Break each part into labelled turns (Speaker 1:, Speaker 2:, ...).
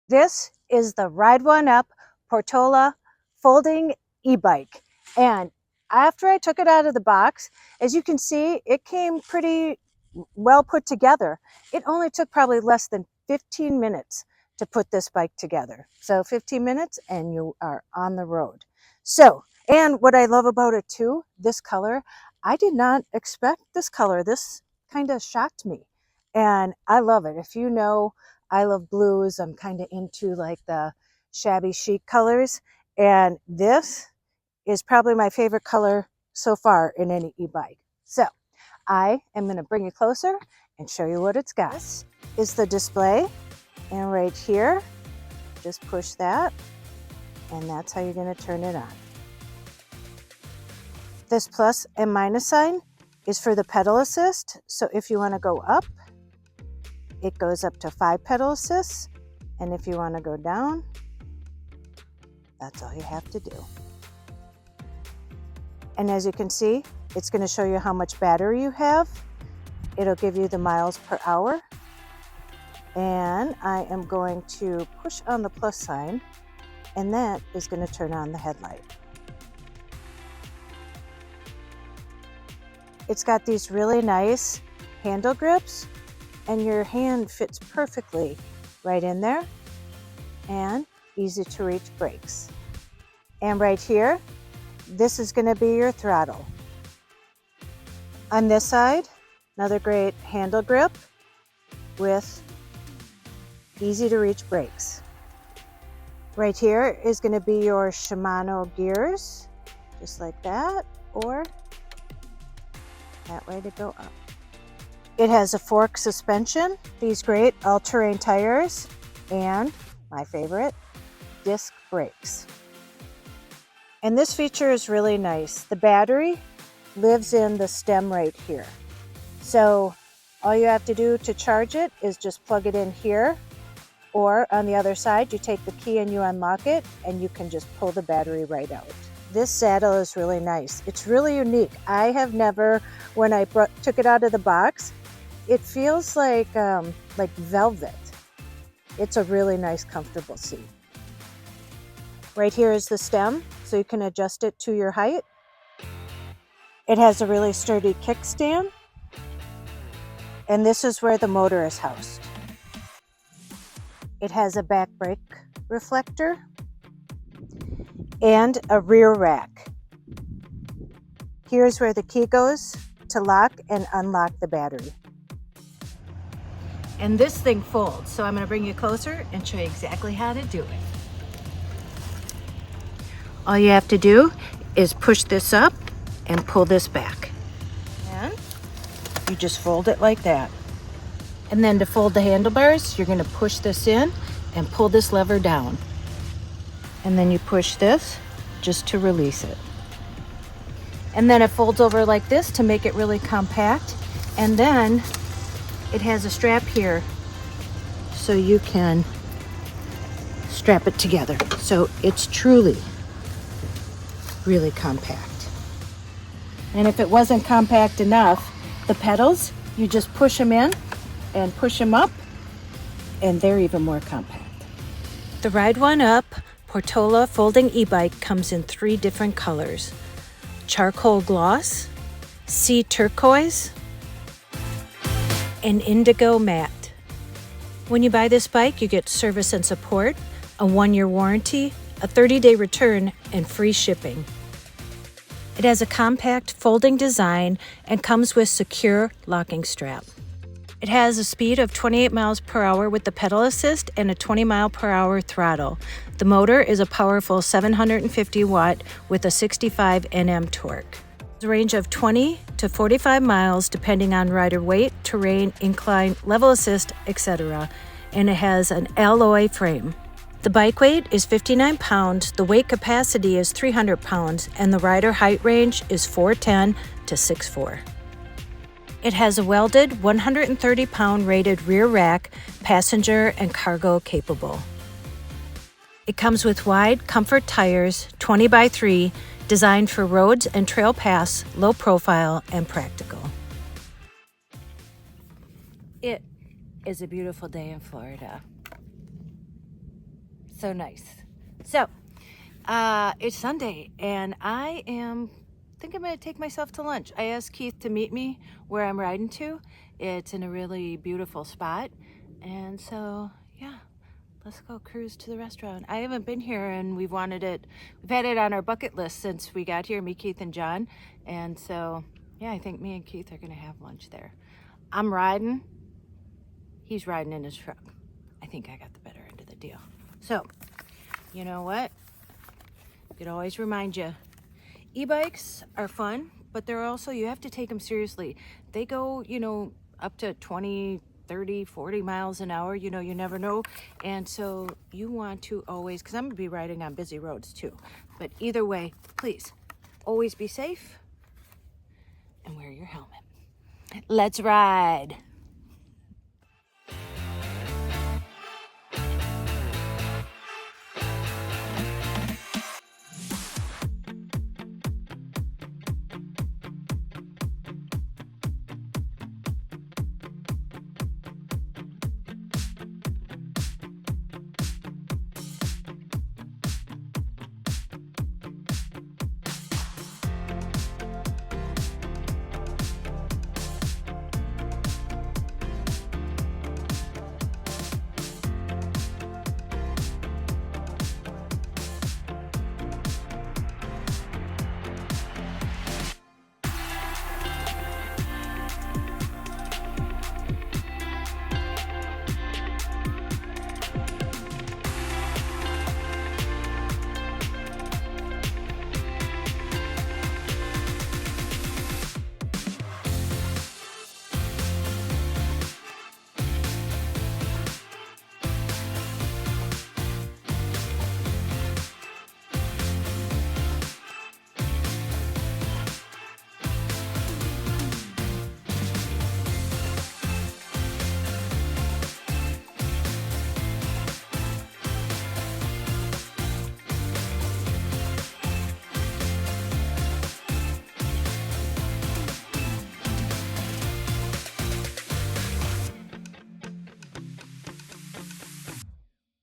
Speaker 1: This is the RIDE1UP Portola folding e-bike. And after I took it out of the box, as you can see, it came pretty well put together. It only took probably less than 15 minutes to put this bike together. So 15 minutes and you are on the road. So, and what I love about it too, this color, I did not expect this color. This kind of shocked me and I love it. If you know, I love blues. I'm kind of into like the shabby chic colors. And this is probably my favorite color so far in any e-bike. So I am going to bring you closer and show you what it's got. This is the display. And right here, just push that. And that's how you're going to turn it on. This plus and minus sign is for the pedal assist. So if you want to go up, it goes up to 5 pedal assists. And if you want to go down, that's all you have to do. And as you can see, it's going to show you how much battery you have. It'll give you the miles per hour. And I am going to push on the plus sign, and that is going to turn on the headlight. It's got these really nice handle grips, and your hand fits perfectly right in there, and easy to reach brakes. And right here, this is going to be your throttle. On this side, another great handle grip with easy to reach brakes. Right here is going to be your Shimano gears, just like that, or that way to go up. It has a fork suspension, these great all-terrain tires, and my favorite, disc brakes. And this feature is really nice. The battery lives in the stem right here. So all you have to do to charge it is just plug it in here, or on the other side, you take the key and you unlock it, and you can just pull the battery right out. This saddle is really nice. It's really unique. I have never, when I took it out of the box, it feels like velvet. It's a really nice, comfortable seat. Right here is the stem, so you can adjust it to your height. It has a really sturdy kickstand, and this is where the motor is housed. It has a back brake reflector and a rear rack. Here's where the key goes to lock and unlock the battery. And this thing folds, so I'm going to bring you closer and show you exactly how to do it. All you have to do is push this up and pull this back. And you just fold it like that. And then to fold the handlebars, you're going to push this in and pull this lever down. And then you push this just to release it. And then it folds over like this to make it really compact. And then it has a strap here so you can strap it together. So it's truly really compact. And if it wasn't compact enough, the pedals, you just push them in and push them up, and they're even more compact. The RIDE1UP Portola folding e-bike comes in 3 different colors: charcoal gloss, sea turquoise, and indigo matte. When you buy this bike, you get service and support, a 1-year warranty, a 30-day return, and free shipping. It has a compact folding design and comes with secure locking strap. It has a speed of 28 miles per hour with the pedal assist and a 20 mile per hour throttle. The motor is a powerful 750 watt with a 65 Nm torque. A range of 20 to 45 miles depending on rider weight, terrain, incline, level assist, etc. And it has an alloy frame. The bike weight is 59 pounds, the weight capacity is 300 pounds, and the rider height range is 4'10" to 6'4". It has a welded 130-pound rated rear rack, passenger and cargo capable. It comes with wide comfort tires, 20x3, designed for roads and trail paths, low profile and practical. It is a beautiful day in Florida. So nice. So, it's Sunday, and I think I'm gonna take myself to lunch. I asked Keith to meet me where I'm riding to. It's in a really beautiful spot, and so yeah, let's go cruise to the restaurant. I haven't been here, and we've had it on our bucket list since we got here, me, Keith, and John. And so yeah, I think me and Keith are gonna have lunch there. I'm riding, he's riding in his truck. I think I got the better end of the deal. So, you know what? It always remind you, e-bikes are fun, but they're also, you have to take them seriously. They go, up to 20, 30, 40 miles an hour, you never know. And so you want to always, because I'm gonna be riding on busy roads too, but either way, please, always be safe and wear your helmet. Let's ride.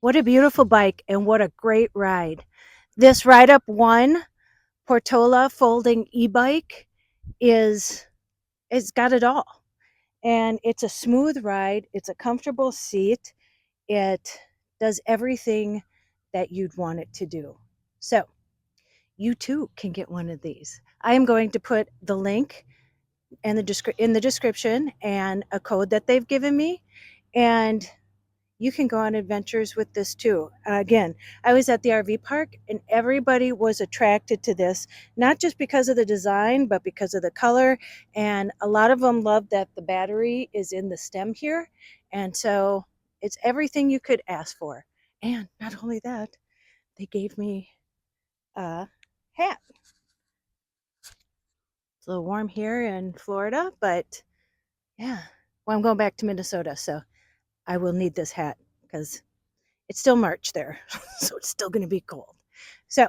Speaker 1: What a beautiful bike and what a great ride. This RIDE1UP Portola folding e-bike it's got it all. And it's a smooth ride, it's a comfortable seat, it does everything that you'd want it to do. So, you too can get one of these. I am going to put the link and in the description and a code that they've given me, and you can go on adventures with this too. Again, I was at the RV park and everybody was attracted to this, not just because of the design, but because of the color. And a lot of them love that the battery is in the stem here. And so it's everything you could ask for. And not only that, they gave me a hat. It's a little warm here in Florida, but yeah. Well, I'm going back to Minnesota, so I will need this hat because it's still March there, so it's still going to be cold. So,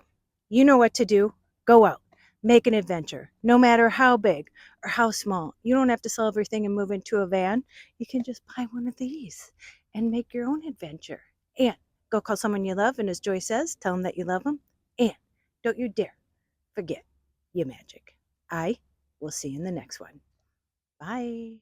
Speaker 1: you know what to do. Go out, make an adventure, no matter how big or how small. You don't have to sell everything and move into a van. You can just buy one of these and make your own adventure. And go call someone you love, and as Joy says, tell them that you love them. And don't you dare forget your magic. I will see you in the next one. Bye.